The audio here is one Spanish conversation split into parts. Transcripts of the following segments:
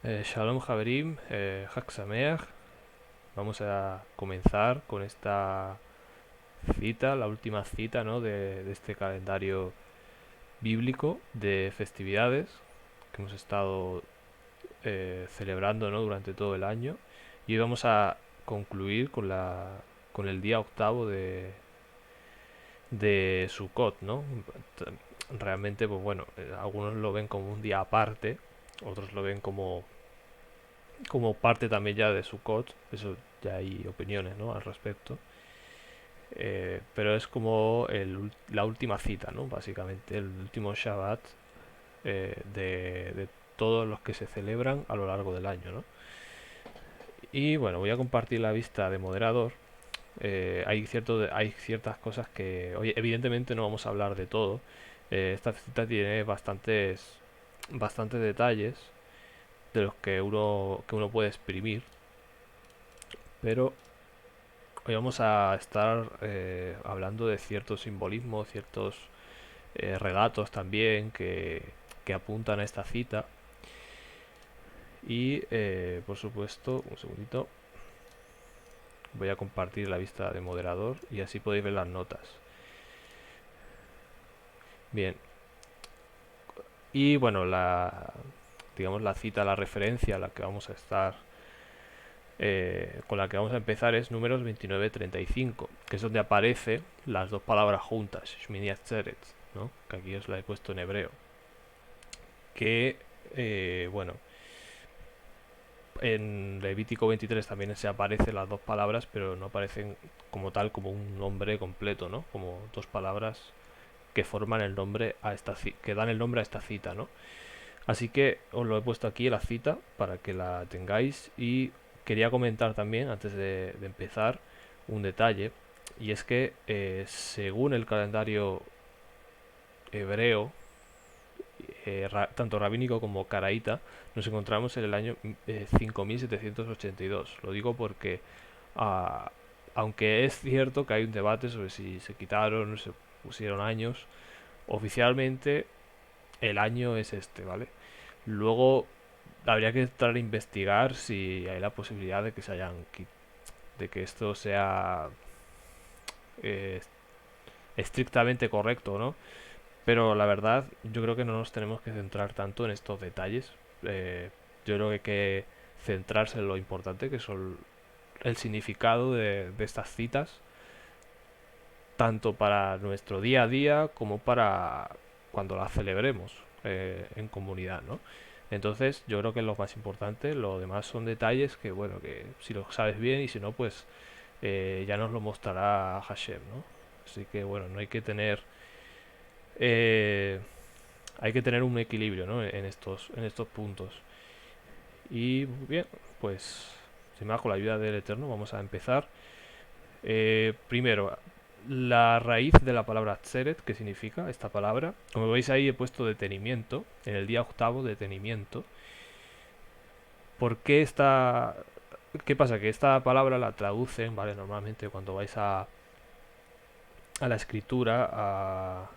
Shalom Javerim, Hag Sameach. Vamos a comenzar con esta cita, la última cita, ¿no? de este calendario bíblico de festividades que hemos estado celebrando, ¿no? durante todo el año. Y hoy vamos a concluir con el día octavo de Sukkot, ¿no? Realmente, pues bueno, algunos lo ven como un día aparte, otros lo ven como parte también ya de Sukkot. Eso ya hay opiniones, ¿no? al respecto. Pero es como la última cita, ¿no? Básicamente, el último Shabbat de todos los que se celebran a lo largo del año, ¿no? Y bueno, voy a compartir la vista de moderador. Hay ciertas cosas que, oye, evidentemente no vamos a hablar de todo. Esta cita tiene bastantes detalles de los que uno puede exprimir, pero hoy vamos a estar hablando de ciertos simbolismos, ciertos relatos también que apuntan a esta cita. Y por supuesto, un segundito, voy a compartir la vista de moderador y así podéis ver las notas. Bien, y bueno, digamos la cita, la referencia a la que vamos a estar, con la que vamos a empezar es números 29-35, que es donde aparece las dos palabras juntas, Shmini Atzeret, ¿no? Que aquí os la he puesto en hebreo. Que, bueno, en Levítico 23 también se aparecen las dos palabras, pero no aparecen como tal, como un nombre completo, ¿no? Como dos palabras que forman el nombre que dan el nombre a esta cita, ¿no? Así que os lo he puesto aquí la cita para que la tengáis, y quería comentar también antes de empezar un detalle, y es que según el calendario hebreo, tanto rabínico como caraíta, nos encontramos en el año 5782. Lo digo porque, ah, aunque es cierto que hay un debate sobre si se quitaron o se pusieron años, oficialmente el año es este, ¿vale? Luego habría que entrar a investigar si hay la posibilidad de que de que esto sea eh, estrictamente correcto, ¿no? Pero la verdad, yo creo que no nos tenemos que centrar tanto en estos detalles. Yo creo que hay que centrarse en lo importante, que son el significado de estas citas, tanto para nuestro día a día como para cuando las celebremos en comunidad, ¿no? Entonces, yo creo que es lo más importante. Lo demás son detalles que, bueno, que si lo sabes bien, y si no, pues ya nos lo mostrará Hashem, ¿no? Así que, bueno, no eh, hay que tener un equilibrio, ¿no? en estos puntos. Y bien, pues sin más, con la ayuda del Eterno vamos a empezar. Primero, la raíz de la palabra tzeret, ¿qué significa esta palabra? Como veis ahí he puesto detenimiento, en el día octavo, detenimiento. ¿Por qué esta...? ¿Qué pasa? Que esta palabra la traducen, ¿vale? Normalmente cuando vais a la escritura,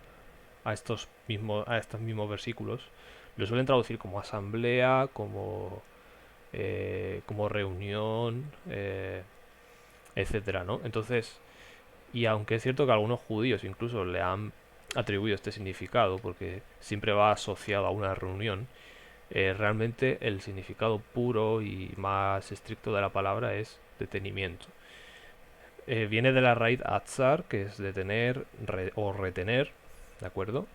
a estos mismos versículos, lo suelen traducir como asamblea, como reunión, etcétera, ¿no? Entonces, y aunque es cierto que algunos judíos incluso le han atribuido este significado, porque siempre va asociado a una reunión, realmente el significado puro y más estricto de la palabra es detenimiento. Viene de la raíz atzar, que es detener o retener, ¿de acuerdo?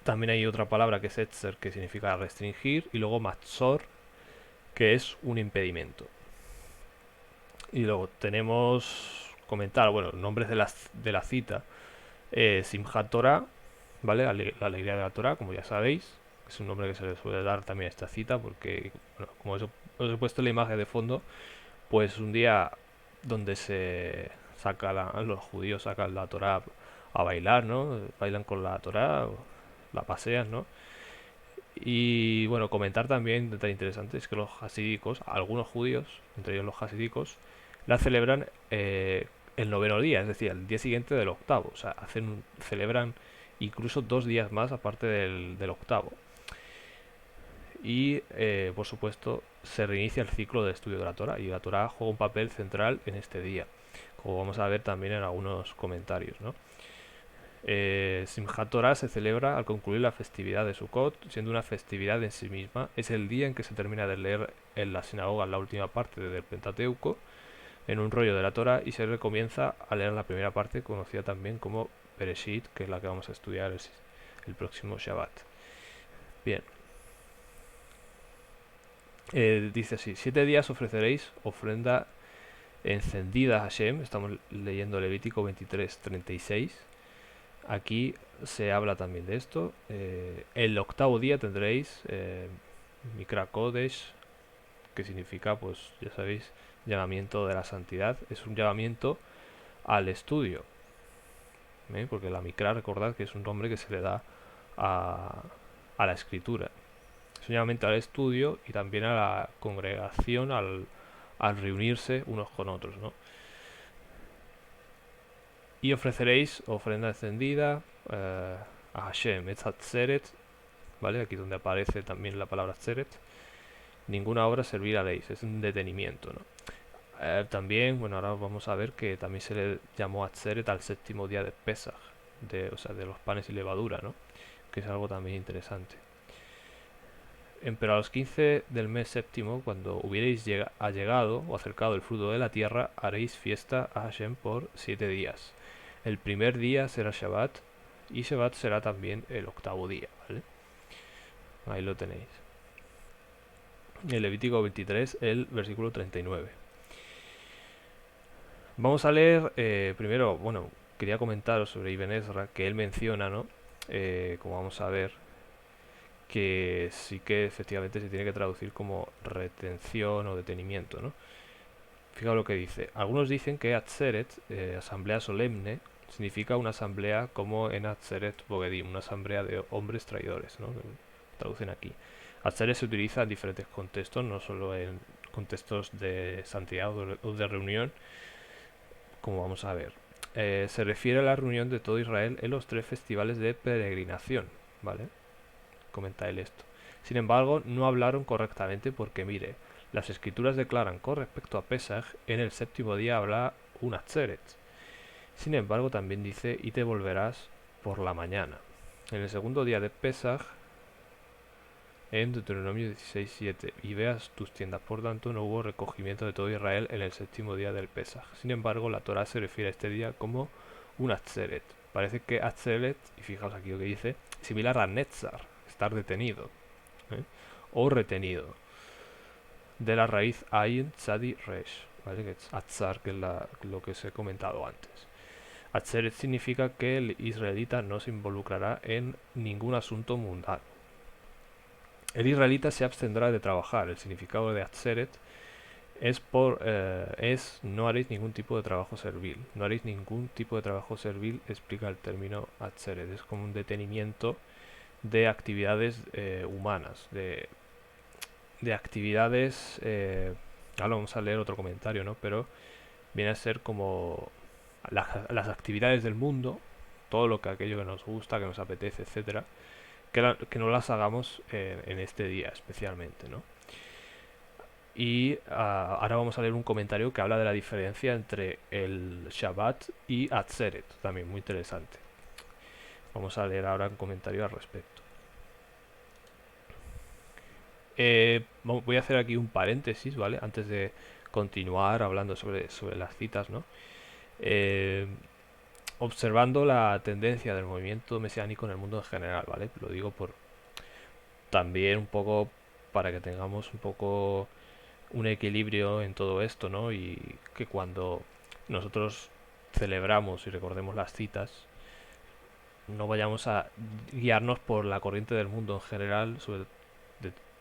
También hay otra palabra que es etzer, que significa restringir, y luego matzor, que es un impedimento. Y luego tenemos comentar, bueno, nombres de la cita. Simchat Torah, ¿vale? La alegría de la Torah, como ya sabéis. Es un nombre que se le suele dar también a esta cita porque, bueno, como os he puesto la imagen de fondo, pues un día donde los judíos sacan la Torah a bailar, ¿no? Bailan con la Torah, la pasean, ¿no? Y bueno, comentar también, detalle interesante, es que los hasídicos, algunos judíos, entre ellos los hasídicos, la celebran el noveno día, es decir, el día siguiente del octavo. O sea, celebran incluso 2 días más aparte del octavo. y por supuesto se reinicia el ciclo del estudio de la Torah y la Torah juega un papel central en este día, como vamos a ver también en algunos comentarios, ¿no? Simchat Torah se celebra al concluir la festividad de Sukkot, siendo una festividad en sí misma. Es el día en que se termina de leer en la sinagoga la última parte del Pentateuco en un rollo de la Torah y se recomienza a leer la primera parte, conocida también como Bereshit, que es la que vamos a estudiar el próximo Shabbat. Bien. Dice así: 7 días ofreceréis ofrenda encendida a Hashem. Estamos leyendo Levítico 23:36. Aquí se habla también de esto. El octavo día tendréis Mikra Kodesh, que significa, pues ya sabéis, llamamiento de la santidad. Es un llamamiento al estudio, porque la Mikra, recordad que es un nombre que se le da a la escritura. Es un llamamiento al estudio y también a la congregación, al reunirse unos con otros, ¿no? Y ofreceréis ofrenda encendida a Hashem, et Hatzeret, ¿vale? Aquí donde aparece también la palabra Hatzeret. Ninguna obra serviréis, es un detenimiento, ¿no? También, bueno, ahora vamos a ver que también se le llamó Hatzeret al séptimo día de Pesach, o sea, de los panes y levadura, ¿no? Que es algo también interesante. Pero a los 15 del mes séptimo, cuando hubierais allegado o acercado el fruto de la tierra, haréis fiesta a Hashem por 7 días. El primer día será Shabbat y Shabbat será también el octavo día, ¿vale? Ahí lo tenéis. En Levítico 23, el versículo 39. Vamos a leer primero, bueno, quería comentaros sobre Ibn Ezra, que él menciona, ¿no? Como vamos a ver, que sí que efectivamente se tiene que traducir como retención o detenimiento, ¿no? Fijaos lo que dice. Algunos dicen que Atzeret, asamblea solemne, significa una asamblea como en Atzeret Bogedim, una asamblea de hombres traidores, ¿no? Traducen aquí. Atzeret se utiliza en diferentes contextos, no solo en contextos de santidad o de reunión, como vamos a ver. Se refiere a la reunión de todo Israel en los 3 festivales de peregrinación, ¿vale? Comenta él esto. Sin embargo, no hablaron correctamente porque, mire, las escrituras declaran con respecto a Pesach, en el séptimo día habrá un Atzeret. Sin embargo, también dice, y te volverás por la mañana. En el segundo día de Pesach, en Deuteronomio 16:7, y veas tus tiendas. Por tanto, no hubo recogimiento de todo Israel en el séptimo día del Pesach. Sin embargo, la Torah se refiere a este día como un Atzeret. Parece que Atzeret, y fijaos aquí lo que dice, similar a Netzar, estar detenido, o retenido, de la raíz Ayin Tzadi Resh, ¿vale? Que es Atzar, que es lo que os he comentado antes. Atzeret significa que el israelita no se involucrará en ningún asunto mundano. El israelita se abstendrá de trabajar. El significado de Atzeret es no haréis ningún tipo de trabajo servil. No haréis ningún tipo de trabajo servil, explica el término Atzeret. Es como un detenimiento de actividades humanas, de actividades, ahora vamos a leer otro comentario, ¿no? Pero viene a ser como las actividades del mundo, todo lo que aquello que nos gusta, que nos apetece, etcétera, que no las hagamos en este día especialmente, ¿no? Y ahora vamos a leer un comentario que habla de la diferencia entre el Shabbat y Atzeret, también muy interesante. Vamos a leer ahora un comentario al respecto. Voy a hacer aquí un paréntesis, ¿vale? Antes de continuar hablando sobre las citas, ¿no? Observando la tendencia del movimiento mesiánico en el mundo en general, ¿vale? Lo digo por también un poco para que tengamos un poco un equilibrio en todo esto, ¿no? Y que cuando nosotros celebramos y recordemos las citas, no vayamos a guiarnos por la corriente del mundo en general,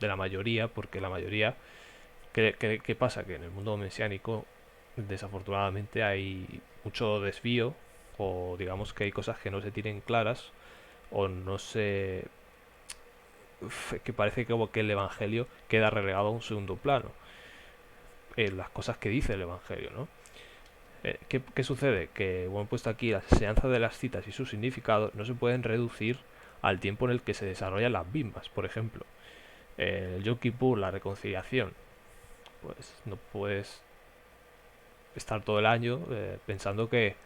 de la mayoría, porque la mayoría, ¿qué pasa? Que en el mundo mesiánico, desafortunadamente, hay mucho desvío, o digamos que hay cosas que no se tienen claras, o no se... que parece como que el Evangelio queda relegado a un segundo plano. Las cosas que dice el Evangelio, ¿no? ¿Qué sucede? Que, bueno, puesto aquí las enseñanzas de las citas y su significado no se pueden reducir al tiempo en el que se desarrollan las mismas, por ejemplo. El Yom Kippur, la reconciliación, pues no puedes estar todo el año pensando que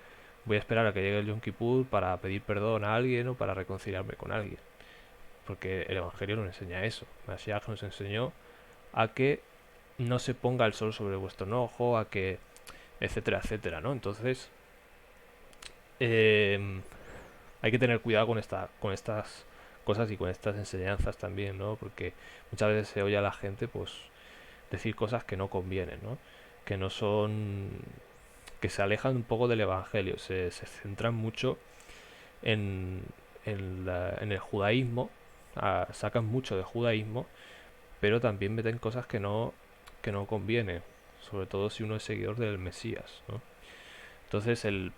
voy a esperar a que llegue el Yom Kippur para pedir perdón a alguien o para reconciliarme con alguien. Porque el Evangelio nos enseña eso. Mashiach nos enseñó a que no se ponga el sol sobre vuestro enojo, a que etcétera, etcétera, ¿no? Entonces, eh, hay que tener cuidado con estas cosas y con estas enseñanzas también, ¿no? Porque muchas veces se oye a la gente, pues, decir cosas que no convienen, ¿no? Que no son, que se alejan un poco del Evangelio, se centran mucho en, en el judaísmo, sacan mucho de judaísmo, pero también meten cosas que no convienen, sobre todo si uno es seguidor del Mesías, ¿no? Entonces el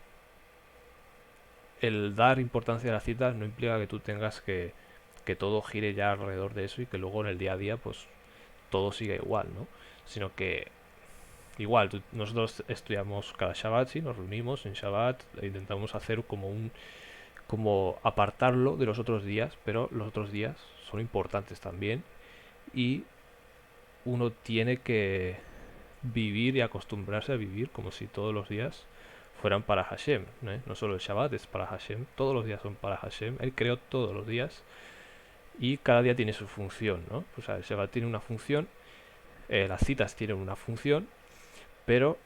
dar importancia a las citas no implica que tú tengas que todo gire ya alrededor de eso y que luego en el día a día pues todo siga igual, ¿no? Sino que igual, nosotros estudiamos cada Shabbat, sí, nos reunimos en Shabbat, e intentamos hacer como apartarlo de los otros días, pero los otros días son importantes también y uno tiene que vivir y acostumbrarse a vivir como si todos los días fueran para Hashem, ¿eh? No solo el Shabbat es para Hashem, todos los días son para Hashem, Él creó todos los días y cada día tiene su función, ¿no? O sea, el Shabbat tiene una función, las citas tienen una función, pero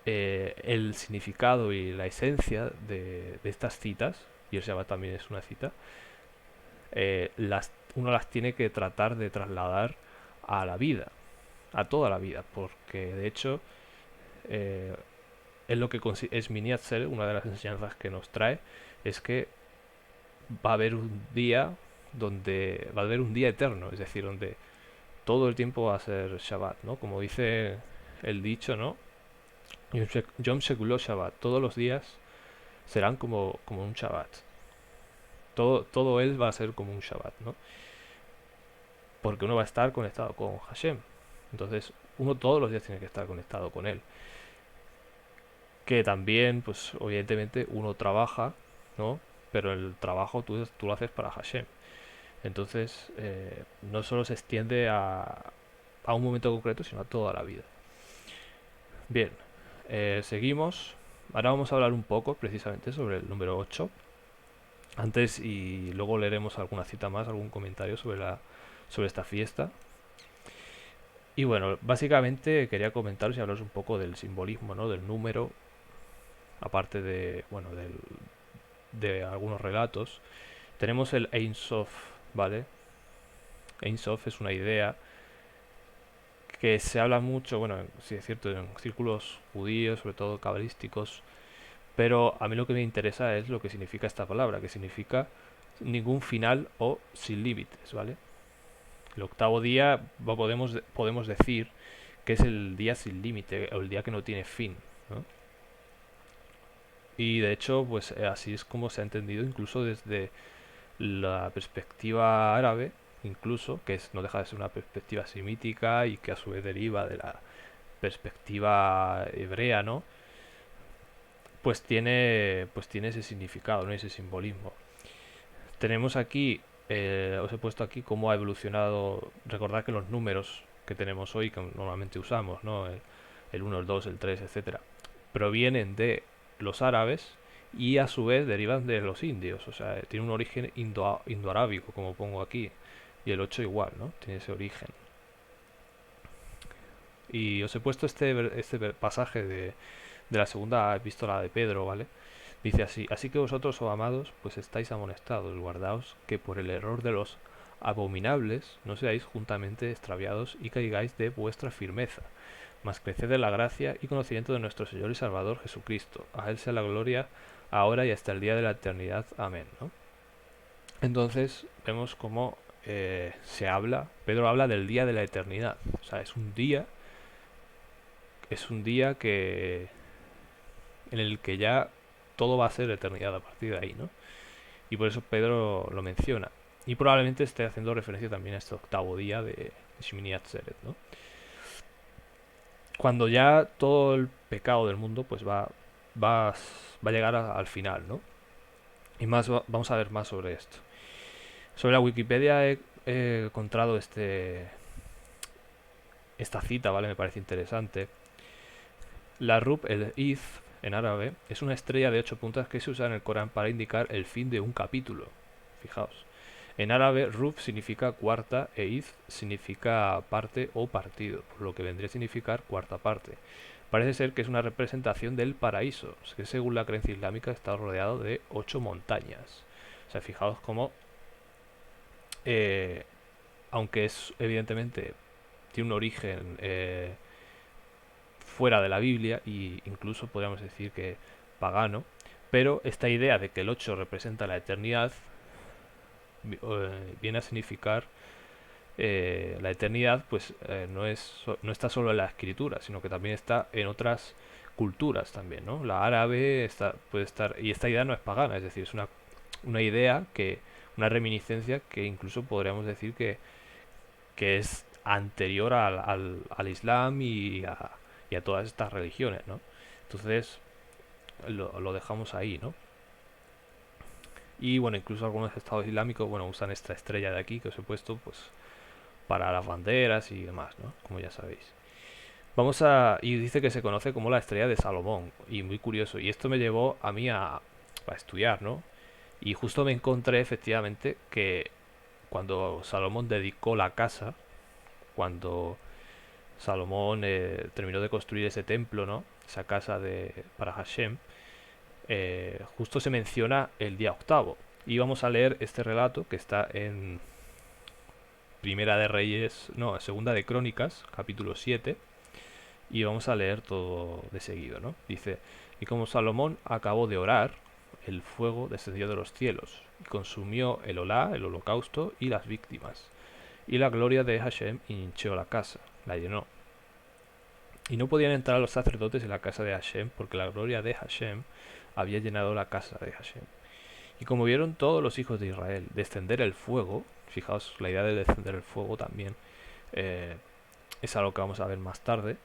el significado y la esencia de estas citas, y el Shabbat también es una cita, uno las tiene que tratar de trasladar a la vida, a toda la vida, porque de hecho eh, es lo que es Mini Atzel, una de las enseñanzas que nos trae, es que va a haber un día donde va a haber un día eterno, es decir, donde todo el tiempo va a ser Shabbat, ¿no? Como dice el dicho, ¿no? Yom Shekulot Shabbat, todos los días serán como un Shabbat. Todo él va a ser como un Shabbat, ¿no? Porque uno va a estar conectado con Hashem. Entonces, uno todos los días tiene que estar conectado con él. Que también, pues, evidentemente, uno trabaja, ¿no? Pero el trabajo tú lo haces para Hashem. Entonces, no solo se extiende a un momento concreto, sino a toda la vida. Bien, seguimos. Ahora vamos a hablar un poco precisamente sobre el número 8. Antes y luego leeremos alguna cita más, algún comentario sobre esta fiesta. Y bueno, básicamente quería comentaros y hablaros un poco del simbolismo, ¿no? Del número, aparte de, bueno, de algunos relatos. Tenemos el Ein Sof, ¿vale? Ein Sof es una idea que se habla mucho, bueno, sí es cierto, en círculos judíos, sobre todo cabalísticos, pero a mí lo que me interesa es lo que significa esta palabra, que significa ningún final o sin límites, ¿vale? El octavo día podemos decir que es el día sin límite o el día que no tiene fin, ¿no? Y de hecho, pues así es como se ha entendido incluso desde la perspectiva árabe, incluso, no deja de ser una perspectiva semítica y que a su vez deriva de la perspectiva hebrea, ¿no? Pues tiene ese significado, ¿no? Ese simbolismo. Tenemos aquí, os he puesto aquí cómo ha evolucionado. Recordad que los números que tenemos hoy, que normalmente usamos, ¿no? El 1, el 2, el 3, etcétera, provienen de los árabes y a su vez derivan de los indios. O sea, tiene un origen indoarábico, como pongo aquí. Y el 8 igual, ¿no? Tiene ese origen. Y os he puesto este pasaje de la segunda epístola de Pedro, ¿vale? Dice así: así que vosotros, oh amados, pues estáis amonestados, guardaos que por el error de los abominables no seáis juntamente extraviados y caigáis de vuestra firmeza, mas creced en la gracia y conocimiento de nuestro Señor y Salvador Jesucristo. A Él sea la gloria ahora y hasta el día de la eternidad. Amén, ¿no? Entonces vemos cómo Pedro habla del día de la eternidad. O sea, es un día en el que ya todo va a ser eternidad a partir de ahí, ¿no? Y por eso Pedro lo menciona. Y probablemente esté haciendo referencia también a este octavo día de Shmini Atzeret, ¿no? Cuando ya todo el pecado del mundo pues va a llegar al final, ¿no? Y más vamos a ver más sobre esto. Sobre la Wikipedia encontrado esta cita, ¿vale? Me parece interesante. La Rub, el Iz, en árabe, es una estrella de 8 puntas que se usa en el Corán para indicar el fin de un capítulo. Fijaos. En árabe, Rub significa cuarta e Iz significa parte o partido, por lo que vendría a significar cuarta parte. Parece ser que es una representación del paraíso, que según la creencia islámica está rodeado de 8 montañas. O sea, fijaos cómo, eh, aunque es evidentemente tiene un origen fuera de la Biblia e incluso podríamos decir que pagano, pero esta idea de que el 8 representa la eternidad viene a significar la eternidad, pues no está solo en la escritura, sino que también está en otras culturas también, ¿no? La árabe puede estar, y esta idea no es pagana, es decir, es una idea una reminiscencia que incluso podríamos decir que es anterior al Islam y a todas estas religiones, ¿no? Entonces lo dejamos ahí, ¿no? Y bueno, incluso algunos estados islámicos, bueno, usan esta estrella de aquí que os he puesto, pues para las banderas y demás, ¿no? Como ya sabéis. Y dice que se conoce como la estrella de Salomón, y muy curioso. Y esto me llevó a mí a estudiar, ¿no? Y justo me encontré efectivamente que cuando Salomón dedicó la casa, cuando Salomón terminó de construir ese templo, ¿no? Esa casa para Hashem, justo se menciona el día octavo. Y vamos a leer este relato que está en Primera de Reyes, no, Segunda de Crónicas, capítulo 7, y vamos a leer todo de seguido, ¿no? Dice, y como Salomón acabó de orar, el fuego descendió de los cielos y consumió el olá, el holocausto y las víctimas. Y la gloria de Hashem hinchó la casa, la llenó. Y no podían entrar los sacerdotes en la casa de Hashem porque la gloria de Hashem había llenado la casa de Hashem. Y como vieron todos los hijos de Israel descender el fuego, fijaos la idea de descender el fuego también, eh, es algo que vamos a ver más tarde,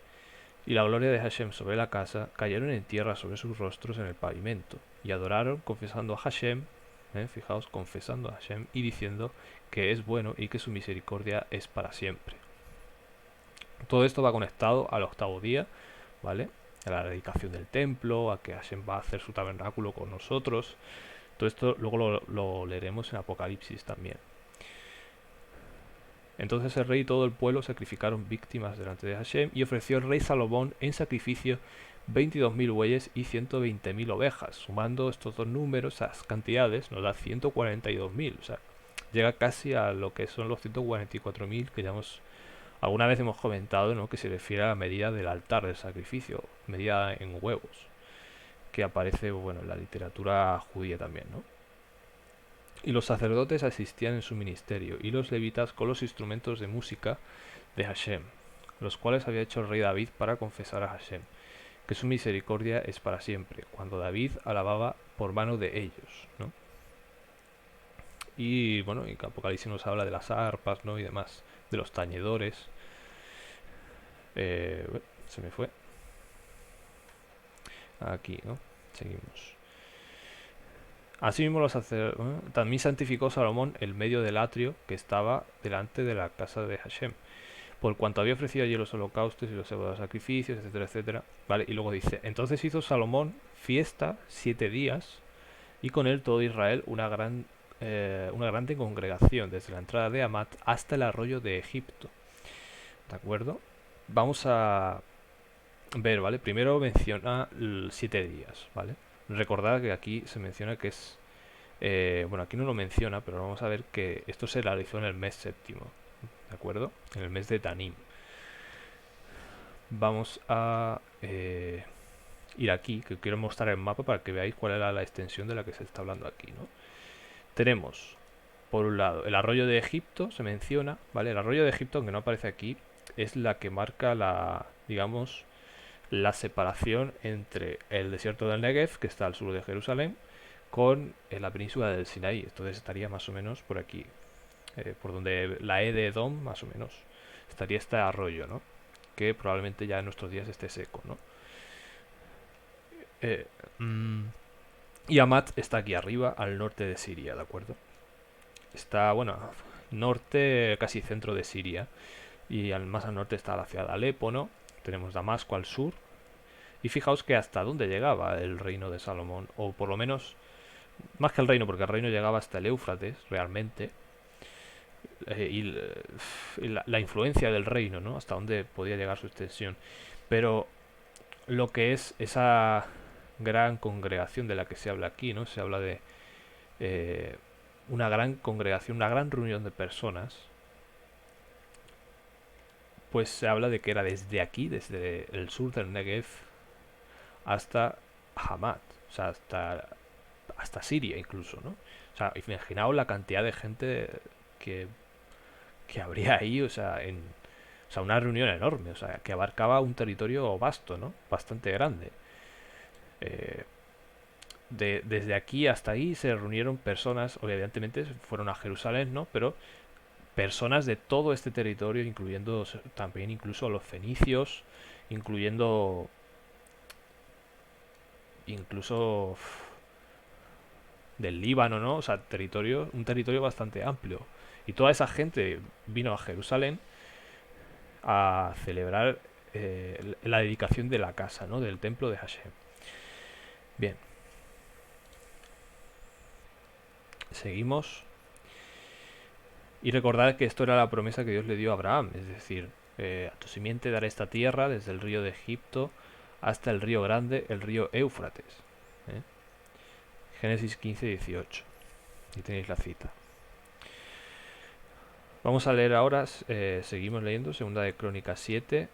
y la gloria de Hashem sobre la casa, cayeron en tierra sobre sus rostros en el pavimento, y adoraron confesando a Hashem, fijaos, confesando a Hashem y diciendo que es bueno y que su misericordia es para siempre. Todo esto va conectado al octavo día, ¿vale? A la dedicación del templo, a que Hashem va a hacer su tabernáculo con nosotros. Todo esto luego lo leeremos en Apocalipsis también. Entonces el rey y todo el pueblo sacrificaron víctimas delante de Hashem y ofreció el rey Salomón en sacrificio 22.000 bueyes y 120.000 ovejas. Sumando estos dos números, esas cantidades, nos da 142.000. O sea, llega casi a lo que son los 144.000 que ya alguna vez hemos comentado, ¿no? Que se refiere a la medida del altar del sacrificio, medida en huevos, que aparece, bueno, en la literatura judía también, ¿no? Y los sacerdotes asistían en su ministerio, y los levitas con los instrumentos de música de Hashem, los cuales había hecho el rey David para confesar a Hashem, que su misericordia es para siempre, cuando David alababa por mano de ellos, ¿no? Y bueno, y Apocalipsis nos habla de las arpas, ¿no? Y demás, de los tañedores. Se me fue. Aquí, ¿no? Seguimos. Asimismo, también santificó Salomón el medio del atrio que estaba delante de la casa de Hashem, por cuanto había ofrecido allí los holocaustos y los sacrificios, etcétera, etcétera. Vale, y luego dice, entonces hizo Salomón fiesta 7 días, y con él todo Israel una grande congregación, desde la entrada de Amat hasta el arroyo de Egipto. ¿De acuerdo? Vamos a ver, ¿vale? Primero menciona 7 días, ¿vale? Recordad que aquí se menciona que es... bueno, aquí no lo menciona, pero vamos a ver que esto se realizó en el mes séptimo, ¿de acuerdo? En el mes de Tanim. Vamos a ir aquí, que quiero mostrar el mapa para que veáis cuál era la extensión de la que se está hablando aquí, ¿no? Tenemos, por un lado, el arroyo de Egipto, se menciona, ¿vale? El arroyo de Egipto, aunque no aparece aquí, es la que marca digamos, la separación entre el desierto del Negev, que está al sur de Jerusalén, con la península del Sinaí. Entonces estaría más o menos por aquí, por donde la E de Edom, más o menos, estaría este arroyo, ¿no? Que probablemente ya en nuestros días esté seco, ¿no? Eh, mm, y Amat está aquí arriba, al norte de Siria, ¿de acuerdo? Está, bueno, norte, casi centro de Siria. Y más al norte está la ciudad de Alepo, ¿no? Tenemos Damasco al sur. Y fijaos que hasta dónde llegaba el reino de Salomón, o por lo menos, más que el reino, porque el reino llegaba hasta el Éufrates, realmente, y la influencia del reino, ¿no? Hasta dónde podía llegar su extensión. Pero lo que es esa gran congregación de la que se habla aquí, ¿no? Se habla de eh, una gran congregación, una gran reunión de personas, pues se habla de que era desde aquí, desde el sur del Negev, hasta Hamad, o sea, hasta Siria incluso, ¿no? O sea, imaginaos la cantidad de gente que, que habría ahí, o sea, una reunión enorme, o sea, que abarcaba un territorio vasto, ¿no? Bastante grande. Eh, desde aquí hasta ahí se reunieron personas, evidentemente fueron a Jerusalén, ¿no? Pero personas de todo este territorio, incluyendo también incluso los fenicios, incluyendo incluso del Líbano, ¿no? O sea, un territorio bastante amplio. Y toda esa gente vino a Jerusalén a celebrar la dedicación de la casa, ¿no? Del templo de Hashem. Bien, seguimos. Y recordad que esto era la promesa que Dios le dio a Abraham, es decir, a tu simiente daré esta tierra desde el río de Egipto hasta el río grande, el río Éufrates. ¿eh? Génesis 15:18. Y tenéis la cita. Vamos a leer ahora, seguimos leyendo, segunda de Crónicas 7,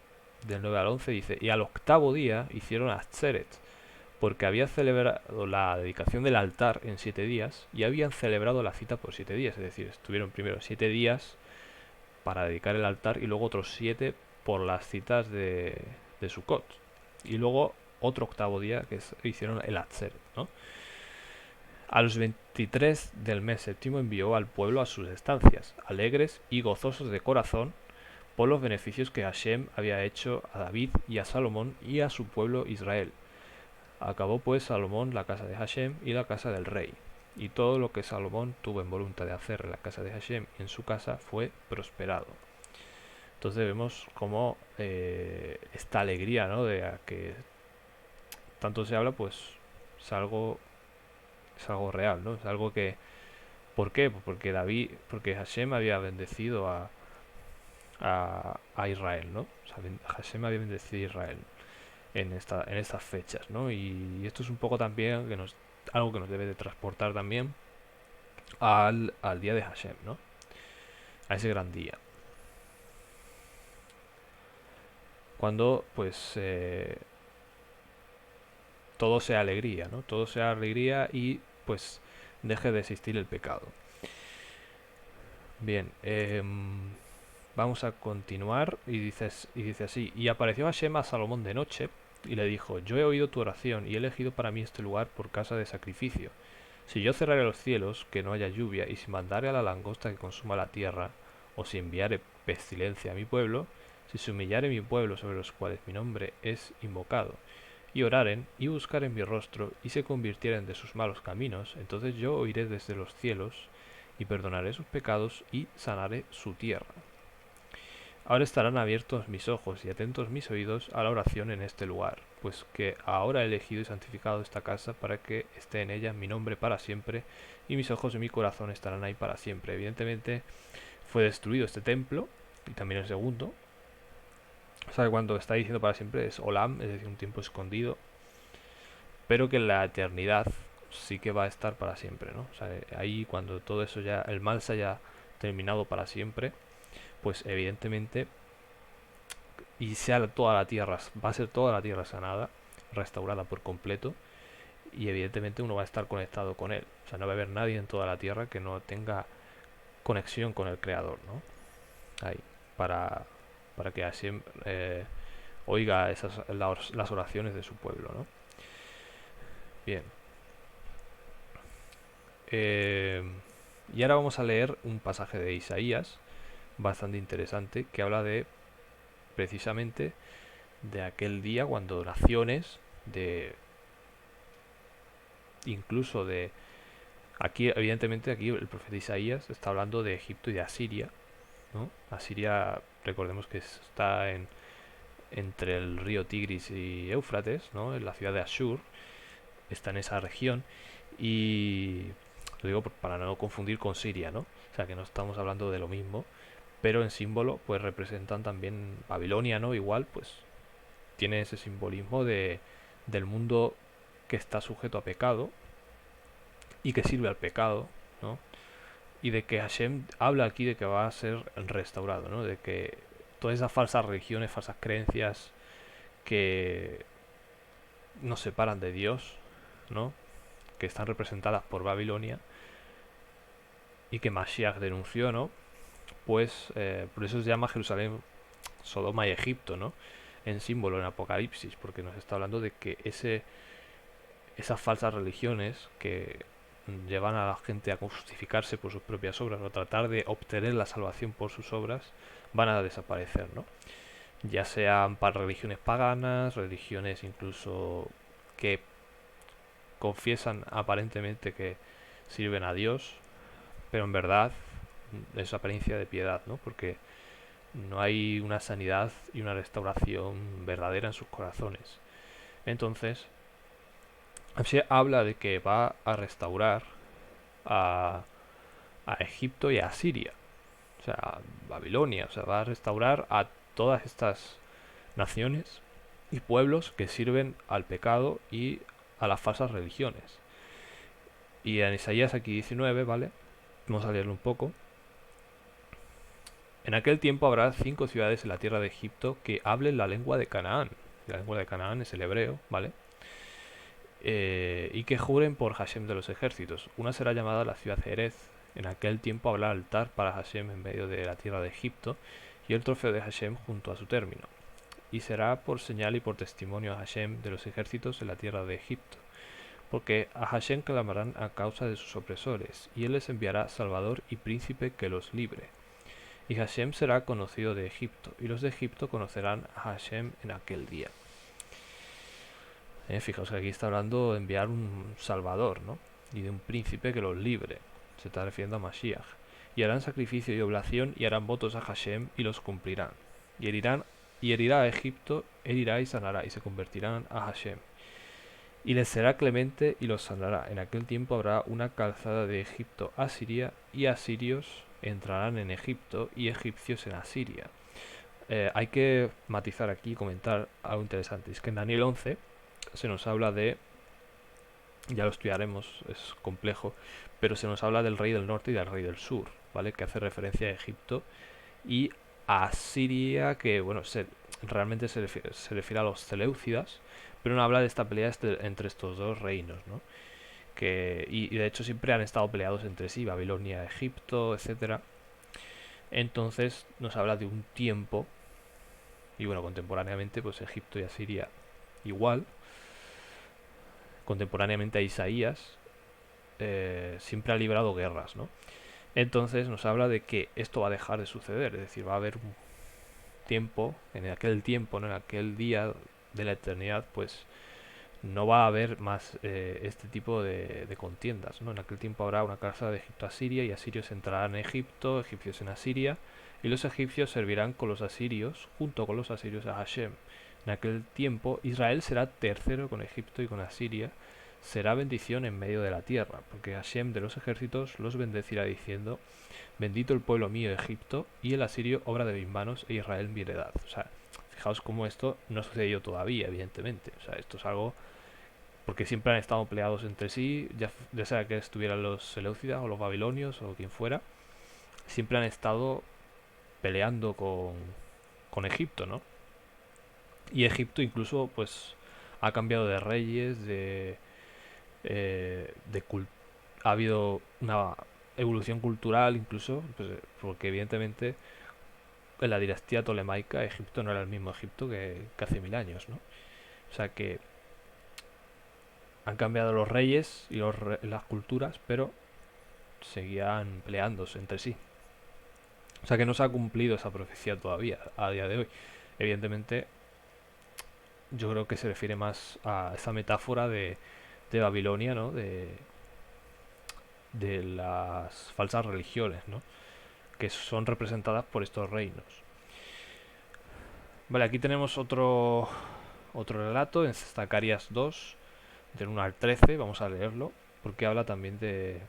del 9 al 11, dice, y al octavo día hicieron Atzeret, porque había celebrado la dedicación del altar en 7 días, y habían celebrado la cita por 7 días, es decir, estuvieron primero 7 días para dedicar el altar, y luego otros 7 por las citas de Sukkot, y luego otro octavo día que hicieron el Atzeret, ¿no? A los 23 del mes séptimo envió al pueblo a sus estancias, alegres y gozosos de corazón, por los beneficios que Hashem había hecho a David y a Salomón y a su pueblo Israel. Acabó pues Salomón la casa de Hashem y la casa del rey. Y todo lo que Salomón tuvo en voluntad de hacer en la casa de Hashem y en su casa fue prosperado. Entonces vemos cómo esta alegría, ¿no? De a que tanto se habla, pues es algo real, ¿no? Es algo que... ¿Por qué? Pues porque Hashem había bendecido a Israel, ¿no? O sea, Hashem había bendecido a Israel en estas fechas, ¿no? Y esto es un poco también algo que nos debe de transportar también al día de Hashem, ¿no? A ese gran día. Cuando, pues, todo sea alegría, ¿no? Todo sea alegría y, pues, deje de existir el pecado. Bien, vamos a continuar y dice así, y apareció Hashem a Salomón de noche y le dijo, yo he oído tu oración y he elegido para mí este lugar por casa de sacrificio. Si yo cerrare los cielos, que no haya lluvia, y si mandare a la langosta que consuma la tierra, o si enviare pestilencia a mi pueblo, si se humillare mi pueblo sobre los cuales mi nombre es invocado, y oraren y buscaren mi rostro, y se convirtieren de sus malos caminos, entonces yo oiré desde los cielos, y perdonaré sus pecados, y sanaré su tierra. Ahora estarán abiertos mis ojos y atentos mis oídos a la oración en este lugar, pues que ahora he elegido y santificado esta casa para que esté en ella mi nombre para siempre, y mis ojos y mi corazón estarán ahí para siempre. Evidentemente fue destruido este templo, y también el segundo. O sea, cuando está diciendo para siempre es Olam, es decir, un tiempo escondido, pero que en la eternidad sí que va a estar para siempre, ¿no? O sea, ahí cuando todo eso ya, el mal se haya terminado para siempre, pues evidentemente y sea toda la tierra, va a ser toda la tierra sanada, restaurada por completo, y evidentemente uno va a estar conectado con él. O sea, no va a haber nadie en toda la tierra que no tenga conexión con el Creador, ¿no? Ahí, para que así oiga las oraciones de su pueblo, ¿no? Bien. Eh, y ahora vamos a leer un pasaje de Isaías bastante interesante que habla de precisamente de aquel día cuando naciones de incluso de Aquí, evidentemente, aquí el profeta Isaías está hablando de Egipto y de Asiria, ¿no? Asiria, recordemos que está entre el río Tigris y Éufrates, ¿no? En la ciudad de Ashur, está en esa región. Y lo digo para no confundir con Siria, ¿no? O sea, que no estamos hablando de lo mismo, pero en símbolo, pues representan también Babilonia, ¿no? Igual, pues tiene ese simbolismo del mundo que está sujeto a pecado y que sirve al pecado, ¿no? Y de que Hashem habla aquí de que va a ser restaurado, ¿no? De que todas esas falsas religiones, falsas creencias que nos separan de Dios, ¿no? Que están representadas por Babilonia y que Mashiach denunció, ¿no? Pues por eso se llama Jerusalén, Sodoma y Egipto, ¿no? En símbolo en Apocalipsis, porque nos está hablando de que esas falsas religiones que llevan a la gente a justificarse por sus propias obras o a tratar de obtener la salvación por sus obras van a desaparecer, ¿no? Ya sean para religiones paganas, religiones incluso que confiesan aparentemente que sirven a Dios, pero en verdad es apariencia de piedad, ¿no? Porque no hay una sanidad y una restauración verdadera en sus corazones. Entonces, se habla de que va a restaurar a, a Egipto y a Siria, o sea, a Babilonia, o sea, va a restaurar a todas estas naciones y pueblos que sirven al pecado y a las falsas religiones. Y en Isaías aquí 19, ¿vale? Vamos a leerlo un poco. En aquel tiempo habrá 5 ciudades en la tierra de Egipto que hablen la lengua de Canaán. La lengua de Canaán es el hebreo, ¿vale? Y que juren por Hashem de los ejércitos. Una será llamada la ciudad de Erez. En aquel tiempo habrá altar para Hashem en medio de la tierra de Egipto y el trofeo de Hashem junto a su término. Y será por señal y por testimonio a Hashem de los ejércitos en la tierra de Egipto. Porque a Hashem clamarán a causa de sus opresores, y él les enviará Salvador y príncipe que los libre. Y Hashem será conocido de Egipto, y los de Egipto conocerán a Hashem en aquel día. Fijaos que aquí está hablando de enviar un Salvador, ¿no? Y de un príncipe que los libre. Se está refiriendo a Mashiach. Y harán sacrificio y oblación y harán votos a Hashem y los cumplirán. Y herirá a Egipto, herirá y sanará, y se convertirán a Hashem. Y les será clemente y los sanará. En aquel tiempo habrá una calzada de Egipto a Siria, y asirios entrarán en Egipto y egipcios en Asiria. Hay que matizar aquí y comentar algo interesante. Es que en Daniel 11 se nos habla de, ya lo estudiaremos, es complejo, pero se nos habla del rey del norte y del rey del sur, ¿vale? Que hace referencia a Egipto y a Siria, que bueno, realmente se refiere a los Seleucidas, pero no habla de esta pelea entre estos dos reinos, ¿no? Y de hecho siempre han estado peleados entre sí, Babilonia, Egipto, etcétera. Entonces nos habla de un tiempo, y bueno, contemporáneamente pues Egipto y Asiria igual, contemporáneamente a Isaías, siempre ha librado guerras, ¿no? Entonces nos habla de que esto va a dejar de suceder, es decir, va a haber un tiempo, en aquel tiempo, ¿no? En aquel día de la eternidad, pues no va a haber más este tipo de contiendas, ¿no? En aquel tiempo habrá una calzada de Egipto a Siria, y asirios entrarán en Egipto, egipcios en Asiria, y los egipcios servirán con los asirios, junto con los asirios a Hashem. En aquel tiempo Israel será tercero con Egipto y con Asiria, será bendición en medio de la tierra, porque Hashem de los ejércitos los bendecirá diciendo: bendito el pueblo mío Egipto, y el asirio obra de mis manos, e Israel mi heredad. O sea, fijaos cómo esto no ha sucedido todavía, evidentemente. O sea, esto es algo porque siempre han estado peleados entre sí, ya sea que estuvieran los Seleucidas o los babilonios o quien fuera, siempre han estado peleando con Egipto, ¿no? Y Egipto incluso pues ha cambiado de reyes, ha habido una evolución cultural incluso, pues, porque evidentemente en la dinastía tolemaica Egipto no era el mismo Egipto que hace 1000 años, ¿no? O sea que han cambiado los reyes y las culturas, pero seguían peleándose entre sí. O sea que no se ha cumplido esa profecía todavía, a día de hoy. Evidentemente, yo creo que se refiere más a esa metáfora de Babilonia, ¿no? de las falsas religiones, ¿no? Que son representadas por estos reinos. Vale, aquí tenemos otro relato en Zacarías 2, del 1 al 13, vamos a leerlo, porque habla también de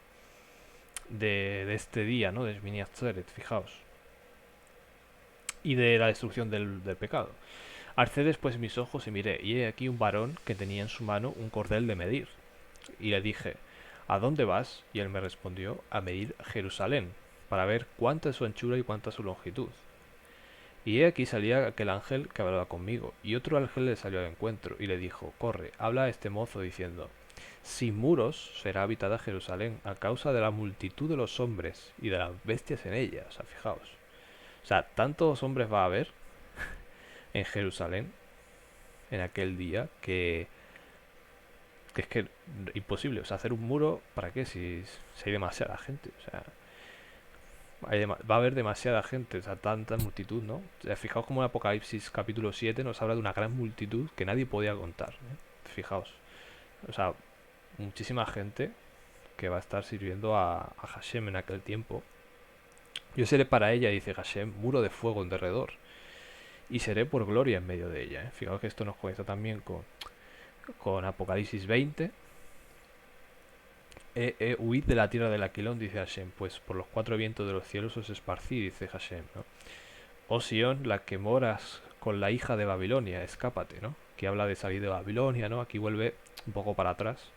este día, ¿no? De Shmini Atzeret, fijaos, y de la destrucción del pecado. Alcé después mis ojos y miré, y he aquí un varón que tenía en su mano un cordel de medir. Y le dije, ¿a dónde vas? Y él me respondió, a medir Jerusalén, para ver cuánta es su anchura y cuánta su longitud. Y he aquí salía aquel ángel que hablaba conmigo, y otro ángel le salió al encuentro, y le dijo, corre, habla a este mozo diciendo, sin muros será habitada Jerusalén, a causa de la multitud de los hombres y de las bestias en ella. O sea, fijaos. O sea, tantos hombres va a haber en Jerusalén en aquel día que es que imposible. O sea, hacer un muro, ¿para qué? Si hay demasiada gente. O sea, va a haber demasiada gente, o sea, tanta multitud, ¿no? O sea, fijaos como en Apocalipsis capítulo 7 nos habla de una gran multitud que nadie podía contar, ¿eh? Fijaos. O sea, muchísima gente que va a estar sirviendo a Hashem en aquel tiempo. Yo seré para ella, dice Hashem, muro de fuego en derredor, y seré por gloria en medio de ella. ¿Eh? Fijaos que esto nos conecta también con Apocalipsis 20. Huid de la tierra del Aquilón, dice Hashem, pues por los cuatro vientos de los cielos os esparcí, dice Hashem, ¿no? Oh Sión, la que moras con la hija de Babilonia, escápate, ¿no? Que habla de salir de Babilonia, ¿no? Aquí vuelve un poco para atrás.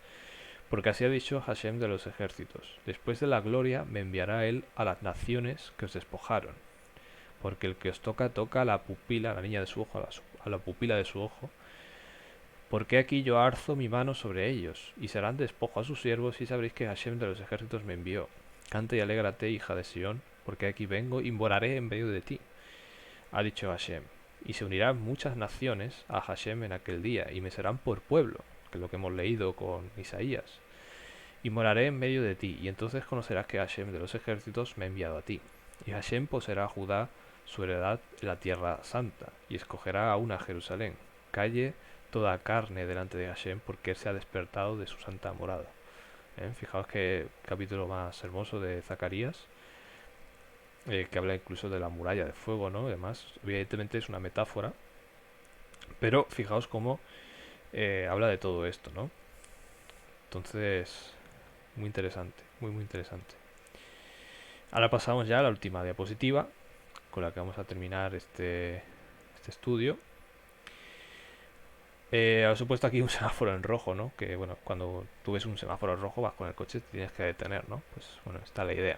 Porque así ha dicho Hashem de los ejércitos. Después de la gloria me enviará él a las naciones que os despojaron. Porque el que os toca, toca a la pupila, a la niña de su ojo, a la pupila de su ojo. Porque aquí yo arzo mi mano sobre ellos, y serán despojo a sus siervos, y sabréis que Hashem de los ejércitos me envió. Canta y alégrate, hija de Sión, porque aquí vengo y moraré en medio de ti, ha dicho Hashem. Y se unirán muchas naciones a Hashem en aquel día, y me serán por pueblo, que es lo que hemos leído con Isaías. Y moraré en medio de ti, y entonces conocerás que Hashem de los ejércitos me ha enviado a ti. Y Hashem poseerá a Judá su heredad en la tierra santa, y escogerá a una Jerusalén. Calle toda carne delante de Hashem, porque él se ha despertado de su santa morada. Fijaos qué capítulo más hermoso de Zacarías, que habla incluso de la muralla de fuego, ¿no? Además, evidentemente es una metáfora, pero fijaos cómo habla de todo esto, ¿no? Entonces, muy interesante, muy interesante. Ahora pasamos ya a la última diapositiva, con la que vamos a terminar este estudio. Os he puesto aquí un semáforo en rojo, ¿no? Que bueno, cuando tú ves un semáforo en rojo vas con el coche, te tienes que detener, ¿no? Pues bueno, está la idea.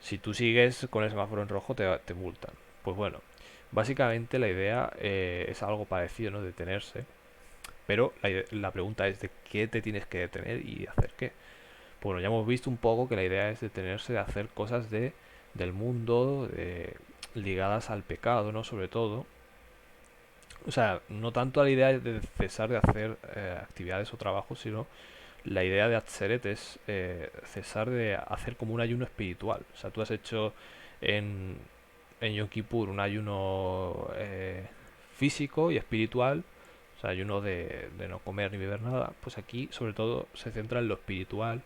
Si tú sigues con el semáforo en rojo te multan. Pues bueno, básicamente la idea es algo parecido, ¿no? Detenerse. Pero la pregunta es de qué te tienes que detener y hacer qué. Bueno, ya hemos visto un poco que la idea es detenerse de hacer cosas del mundo ligadas al pecado, ¿no? Sobre todo. O sea, no tanto la idea de cesar de hacer actividades o trabajos, sino la idea de Atzeret es cesar de hacer como un ayuno espiritual. O sea, tú has hecho en, en Yom Kippur un ayuno físico y espiritual, o sea, ayuno de no comer ni beber nada. Pues aquí, sobre todo, se centra en lo espiritual,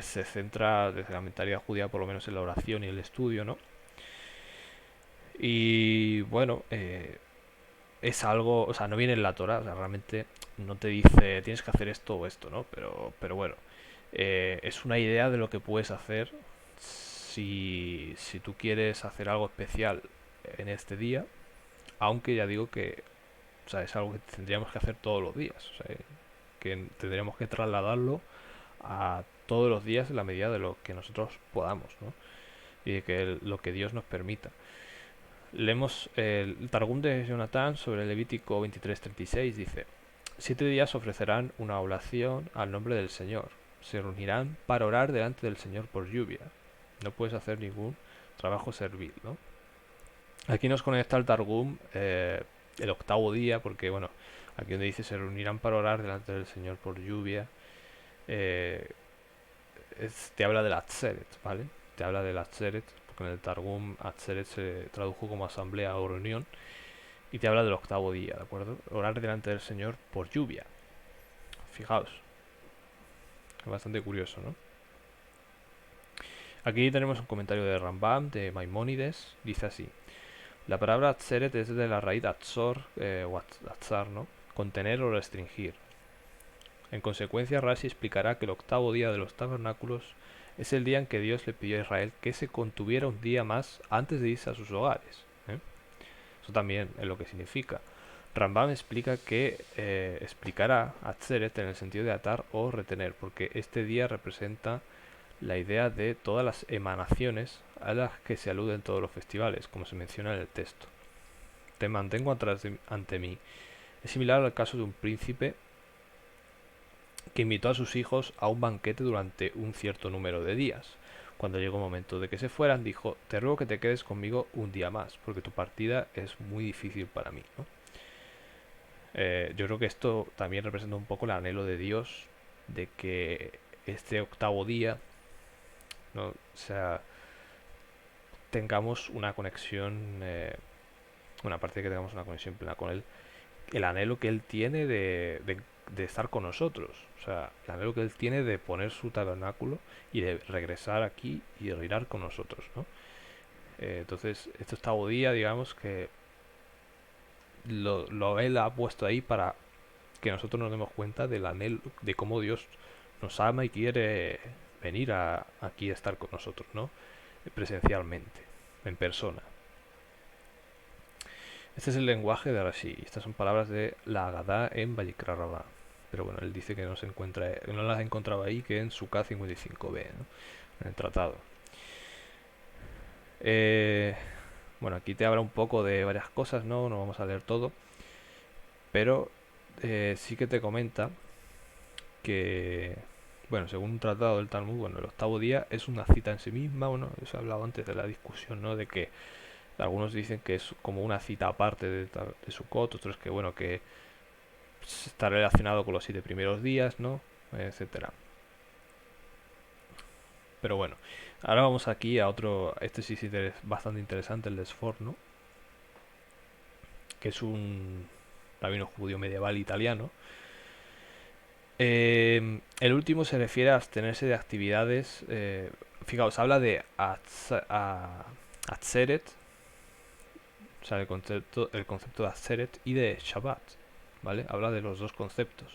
se centra desde la mentalidad judía, por lo menos en la oración y el estudio, ¿no? Y bueno, es algo, o sea, no viene en la Torah, o sea, realmente no te dice tienes que hacer esto o esto, ¿no? Pero bueno, es una idea de lo que puedes hacer si tú quieres hacer algo especial en este día, aunque ya digo que, o sea, es algo que tendríamos que hacer todos los días, o sea, que tendríamos que trasladarlo a todos los días en la medida de lo que nosotros podamos, ¿no? Y de que lo que Dios nos permita. Leemos el Targum de Jonatán sobre el Levítico 23:36, dice: 7 días ofrecerán una oblación al nombre del Señor. Se reunirán para orar delante del Señor por lluvia. No puedes hacer ningún trabajo servil, ¿no? Aquí nos conecta el Targum el octavo día, porque bueno, aquí donde dice se reunirán para orar delante del Señor por lluvia, eh, te habla del Atzeret, ¿vale? Te habla del Atzeret, porque en el Targum Atzeret se tradujo como asamblea o reunión, y te habla del octavo día, ¿de acuerdo? Orar delante del Señor por lluvia. Fijaos, es bastante curioso, ¿no? Aquí tenemos un comentario de Rambam, de Maimónides, dice así. La palabra atzeret es de la raíz atzor o atzar, ¿no? Contener o restringir. En consecuencia, Rashi explicará que el octavo día de los tabernáculos es el día en que Dios le pidió a Israel que se contuviera un día más antes de irse a sus hogares. Eso también es lo que significa. Rambam explica que explicará atzeret en el sentido de atar o retener, porque este día representa la idea de todas las emanaciones a las que se aluden todos los festivales, como se menciona en el texto. Te mantengo ante mí. Es similar al caso de un príncipe que invitó a sus hijos a un banquete durante un cierto número de días. Cuando llegó el momento de que se fueran, dijo, te ruego que te quedes conmigo un día más, porque tu partida es muy difícil para mí, ¿no? Yo creo que esto también representa un poco el anhelo de Dios de que este octavo día, ¿no? O sea, tengamos una conexión, aparte de que tengamos una conexión plena con Él, el anhelo que Él tiene de estar con nosotros. O sea, el anhelo que Él tiene de poner su tabernáculo y de regresar aquí y reinar con nosotros, ¿no? Entonces, este octavo día, digamos que Él ha puesto ahí para que nosotros nos demos cuenta del anhelo, de cómo Dios nos ama y quiere venir aquí a estar con nosotros, ¿no? Presencialmente, en persona. Este es el lenguaje de Rashi. Estas son palabras de la Agadá en Vayikra Rabbah. Pero bueno, él dice que no las ha encontrado ahí, que en su K55b, ¿no? En el tratado. Eh, bueno, aquí te habla un poco de varias cosas, ¿no? No vamos a leer todo. Pero sí que te comenta que, bueno, según un tratado del Talmud, bueno, el octavo día es una cita en sí misma. Bueno, eso he hablado antes de la discusión, ¿no? De que algunos dicen que es como una cita aparte de Sukkot, otros que, bueno, que está relacionado con los 7 primeros días, ¿no? Etcétera. Pero bueno, ahora vamos aquí a otro, este sí es bastante interesante, el de Sfor, ¿no? Que es un rabino judío medieval italiano. El último se refiere a abstenerse de actividades, fijaos, habla de Atzeret, o sea, el concepto de Atzeret y de Shabbat, ¿vale? Habla de los dos conceptos.